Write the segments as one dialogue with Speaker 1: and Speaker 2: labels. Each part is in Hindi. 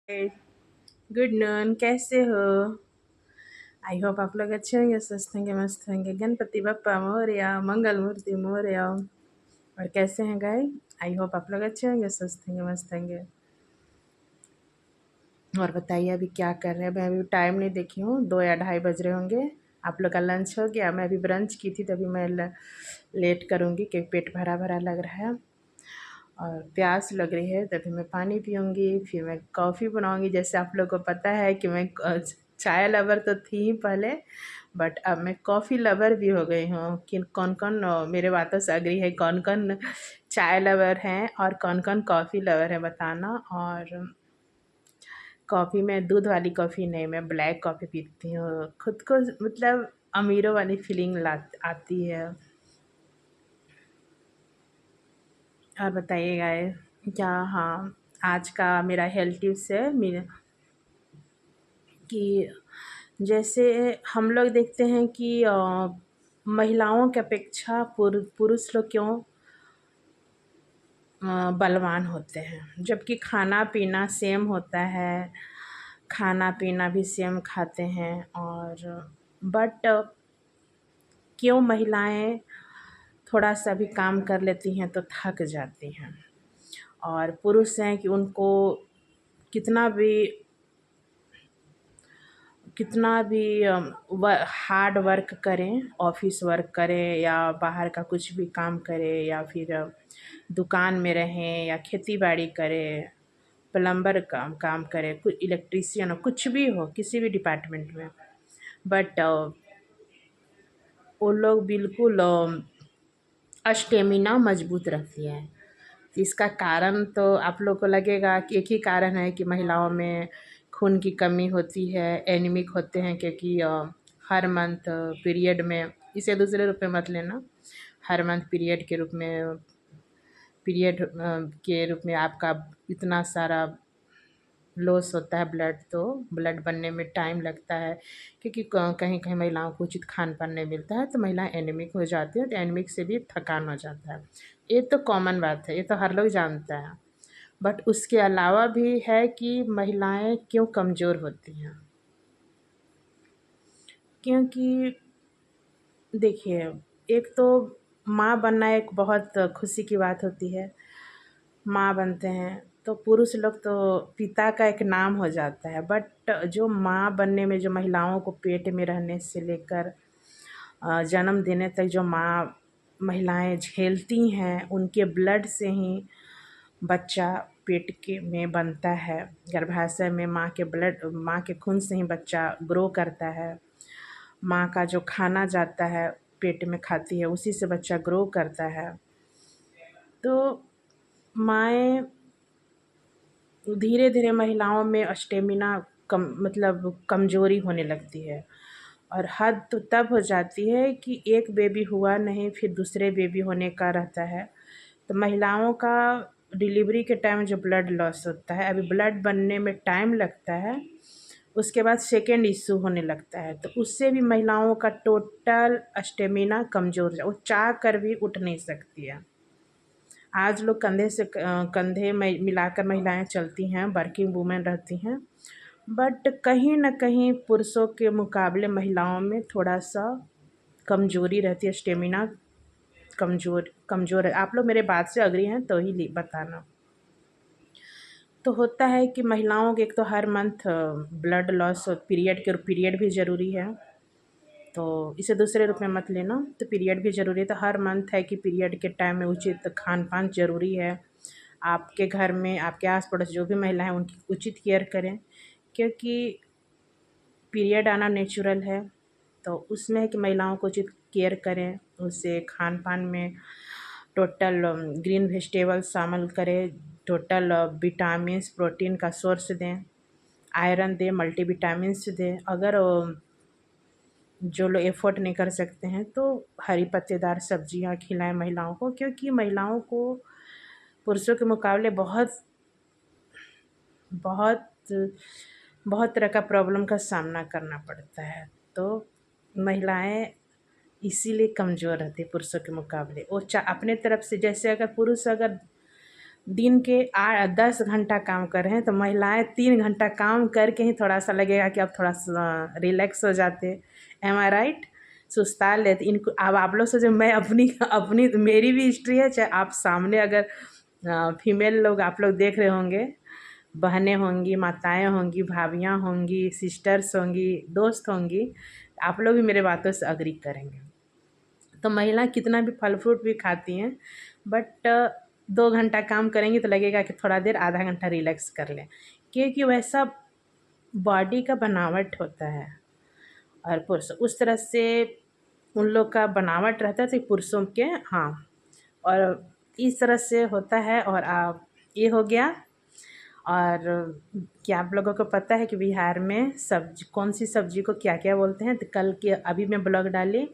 Speaker 1: गुड नून, कैसे हो? आई होप आप लोग अच्छे होंगे, स्वस्थ होंगे, मस्त होंगे। गणपति बप्पा मोरया, मंगल मूर्ति मोरया। और कैसे हैं गाय? आई होप आप लोग अच्छे होंगे, स्वस्थ होंगे, मस्त होंगे। और बताइए अभी क्या कर रहे हैं? मैं अभी टाइम नहीं देखी हूँ, 2 या ढाई बज रहे होंगे। आप लोग का लंच हो गया? मैं अभी ब्रंच की थी, तभी मैं लेट करूँगी क्योंकि पेट भरा भरा लग रहा है और प्यास लग रही है, तभी मैं पानी पीऊँगी, फिर मैं कॉफ़ी बनाऊँगी। जैसे आप लोग को पता है कि मैं चाय लवर तो थी ही पहले, बट अब मैं कॉफ़ी लवर भी हो गई हूँ। कि कौन-कौन मेरे बातों से एग्री है, कौन-कौन चाय लवर हैं और कौन-कौन कॉफ़ी लवर है बताना। और कॉफ़ी में दूध वाली कॉफ़ी नहीं, मैं ब्लैक कॉफ़ी पीती हूँ। खुद को मतलब अमीरों वाली फीलिंग ला आती है। और बताइएगा क्या? हाँ, आज का मेरा हेल्थ टिप्स है मेरा कि जैसे हम लोग देखते हैं कि महिलाओं की अपेक्षा पुरुष लोग क्यों बलवान होते हैं, जबकि खाना पीना सेम होता है, खाना पीना भी सेम खाते हैं। और बट क्यों महिलाएं थोड़ा सा भी काम कर लेती हैं तो थक जाती हैं, और पुरुष हैं कि उनको कितना भी कितना भी हार्ड वर्क करें, ऑफिस वर्क करें या बाहर का कुछ भी काम करें या फिर दुकान में रहें या खेती बाड़ी करें, प्लम्बर काम काम करें, कुछ इलेक्ट्रीशियन हो, कुछ भी हो, किसी भी डिपार्टमेंट में, बट वो लोग बिल्कुल स्टेमिना मजबूत रखती है। इसका कारण तो आप लोग को लगेगा कि एक ही कारण है कि महिलाओं में खून की कमी होती है, एनीमिक होते हैं, क्योंकि हर मंथ पीरियड में, इसे दूसरे रूप में मत लेना, हर मंथ पीरियड के रूप में, पीरियड के रूप में आपका इतना सारा लॉस होता है ब्लड, तो ब्लड बनने में टाइम लगता है, क्योंकि कहीं कहीं महिलाओं को उचित खान पान नहीं मिलता है तो महिलाएं एनीमिक हो जाती है, तो एनीमिक से भी थकान हो जाता है। ये तो कॉमन बात है, ये तो हर लोग जानता है। बट उसके अलावा भी है कि महिलाएं क्यों कमज़ोर होती हैं। क्योंकि देखिए, एक तो माँ बनना एक बहुत खुशी की बात होती है। माँ बनते हैं तो पुरुष लोग तो पिता का एक नाम हो जाता है, बट जो माँ बनने में, जो महिलाओं को पेट में रहने से लेकर जन्म देने तक जो माँ महिलाएं झेलती हैं, उनके ब्लड से ही बच्चा पेट के में बनता है। गर्भाशय में माँ के खून से ही बच्चा ग्रो करता है। माँ का जो खाना जाता है पेट में खाती है, उसी से बच्चा ग्रो करता है। तो माएँ धीरे धीरे महिलाओं में स्टेमिना कम, मतलब कमज़ोरी होने लगती है, और हद तो तब हो जाती है कि एक बेबी हुआ नहीं, फिर दूसरे बेबी होने का रहता है। तो महिलाओं का डिलीवरी के टाइम जो ब्लड लॉस होता है, अभी ब्लड बनने में टाइम लगता है, उसके बाद सेकेंड इश्यू होने लगता है, तो उससे भी महिलाओं का टोटल स्टेमिना कमज़ोर, वो चाह कर भी उठ नहीं सकती है। आज लोग कंधे से कंधे में मिलाकर महिलाएं चलती हैं, वर्किंग वूमेन रहती हैं, बट कहीं न कहीं पुरुषों के मुकाबले महिलाओं में थोड़ा-सा कमज़ोरी रहती है, स्टेमिना कमज़ोर है। आप लोग मेरे बात से एग्री हैं तो ही बताना। तो होता है कि महिलाओं के एक तो हर मंथ ब्लड लॉस, पीरियड भी ज़रूरी है, तो इसे दूसरे रूप में मत लेना। तो पीरियड भी ज़रूरी है, तो हर मंथ है कि पीरियड के टाइम में उचित खान-पान ज़रूरी है। आपके घर में, आपके आस-पड़ोस जो भी महिलाएँ हैं, उनकी उचित केयर करें, क्योंकि पीरियड आना नेचुरल है, तो उसमें है कि महिलाओं को उचित केयर करें। उसे खान-पान में टोटल ग्रीन वेजिटेबल्स शामिल करें, टोटल विटामिन्स, प्रोटीन का सोर्स दें, आयरन दें, मल्टीविटामिन्स दें। अगर जो लोग एफ़ोर्ड नहीं कर सकते हैं तो हरी पत्तेदार सब्जियां खिलाएं महिलाओं को, क्योंकि महिलाओं को पुरुषों के मुकाबले बहुत बहुत बहुत तरह का प्रॉब्लम का सामना करना पड़ता है। तो महिलाएं इसीलिए कमज़ोर रहती है पुरुषों के मुकाबले। वो अपने तरफ से, जैसे अगर पुरुष अगर दिन के 10 घंटा काम कर रहे हैं, तो महिलाएं 3 घंटा काम करके ही थोड़ा सा लगेगा कि अब थोड़ा सा रिलैक्स हो जाते। एम आई राइट? सुस्ता लेते इनको। अब आप लोग सोचो, मैं अपनी अपनी मेरी भी हिस्ट्री है, चाहे आप सामने अगर फीमेल लोग आप लोग देख रहे होंगे, बहनें होंगी, माताएं होंगी, भाभियाँ होंगी, सिस्टर्स होंगी, दोस्त होंगी, आप लोग भी मेरे बातों से अग्री करेंगे। तो महिला कितना भी फल फ्रूट भी खाती हैं, बट 2 घंटा काम करेंगी तो लगेगा कि थोड़ा देर आधा घंटा रिलैक्स कर लें, क्योंकि वैसा बॉडी का बनावट होता है। और पुरुष उस तरह से उन लोग का बनावट रहता है, तो पुरुषों के, हाँ, और इस तरह से होता है। और आप ये हो गया। और क्या आप लोगों को पता है कि बिहार में सब्जी, कौन सी सब्जी को क्या क्या बोलते हैं? तो कल के अभी मैं ब्लॉग डाली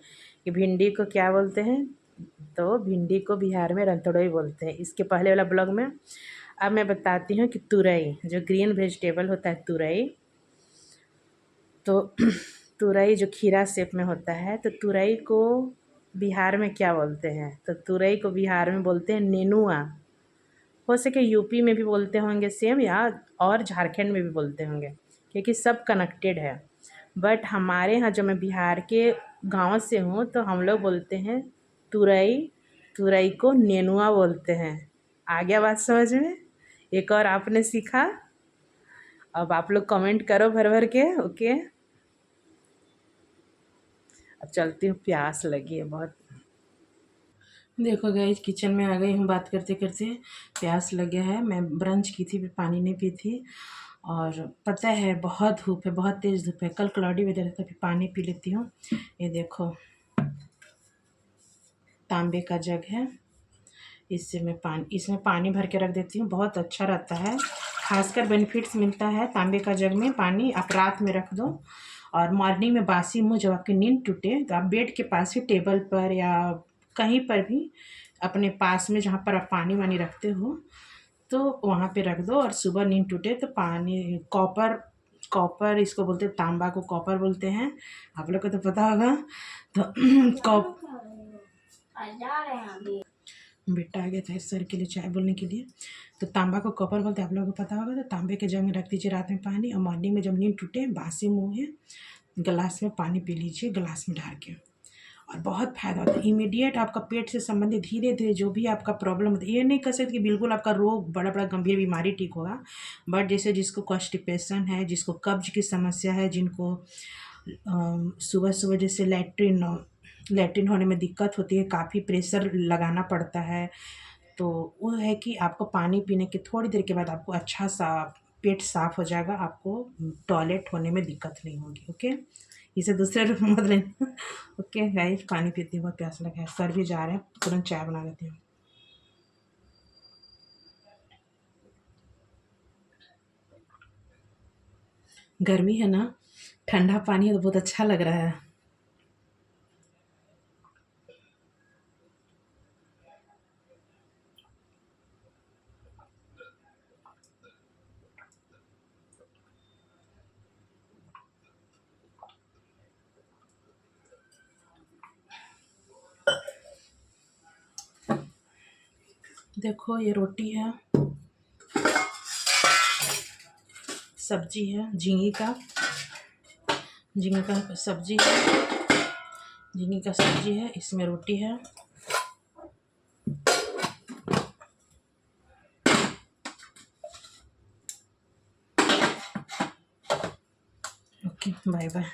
Speaker 1: कि भिंडी को क्या बोलते हैं, तो भिंडी को बिहार में रंतड़ोई बोलते हैं। इसके पहले वाला ब्लॉग में अब मैं बताती हूँ कि तुरई, जो ग्रीन वेजिटेबल होता है तुरई, तो तुरई जो खीरा शेप में होता है, तो तुरई को बिहार में क्या बोलते हैं? तो तुरई को बिहार में बोलते हैं नेनुआ। हो सके यूपी में भी बोलते होंगे सेम, या और झारखंड में भी बोलते होंगे, क्योंकि सब कनेक्टेड है। बट हमारे यहाँ, जो मैं बिहार के गांव से हूँ, तो हम लोग बोलते हैं तुरई। तुरई को नेनुआ बोलते हैं। आ गया बात समझ में? एक और आपने सीखा। अब आप लोग कमेंट करो भर भर के। ओके, अब चलती हूँ, प्यास लगी है बहुत। देखो गाइस, किचन में आ गई हूँ बात करते करते। प्यास लग गया है। मैं ब्रंच की थी, पानी नहीं पी थी। और पता है बहुत धूप है, बहुत तेज़ धूप है। कल क्लॉडी वेदर है, तभी पानी पी लेती हूँ। ये देखो, तांबे का जग है, इसमें पानी भर के रख देती हूँ। बहुत अच्छा रहता है, खासकर बेनिफिट्स मिलता है तांबे का जग में पानी। आप रात में रख दो, और मॉर्निंग में बासी मुँह जब आपकी नींद टूटे, तो आप बेड के पास ही, टेबल पर या कहीं पर भी अपने पास में जहाँ पर आप पानी वानी रखते हो, तो वहाँ पे रख दो। और सुबह नींद टूटे तो पानी, कॉपर, कॉपर इसको बोलते हैं, तांबा को कॉपर बोलते हैं, आप लोग को तो पता होगा। तो कॉप बेटा आ गया था सर के लिए चाय बोलने के लिए। तो तांबा को कॉपर बोलते हैं, आप लोगों को पता होगा। तो तांबे के जग में रख दीजिए रात में पानी, और मॉर्निंग में जब नींद टूटे, बासी मुँह है, गिलास में पानी पी लीजिए, गिलास में ढार के। और बहुत फ़ायदा होता है। इमीडिएट आपका पेट से संबंधित धीरे धीरे जो भी आपका प्रॉब्लम होता है, ये नहीं कह सकते कि बिल्कुल आपका रोग, बड़ा बड़ा गंभीर बीमारी ठीक होगा, बट जैसे जिसको कॉन्स्टिपेशन है, जिसको कब्ज की समस्या है, जिनको सुबह सुबह जैसे लैट्रिन होने में दिक्कत होती है, काफ़ी प्रेशर लगाना पड़ता है, तो वो है कि आपको पानी पीने के थोड़ी देर के बाद आपको अच्छा सा पेट साफ हो जाएगा, आपको टॉयलेट होने में दिक्कत नहीं होगी। ओके, इसे दूसरे रूप में मत लेना। ओके गाइस, पानी पीती हूँ, बहुत प्यास लगा है। सर भी जा रहे हैं, तुरंत चाय बना लेती हूँ। गर्मी है ना, ठंडा पानी है तो बहुत अच्छा लग रहा है। देखो, ये रोटी है, सब्जी है, झींगे का सब्जी है, झींगे का सब्जी है, इसमें रोटी है। Okay, bye bye.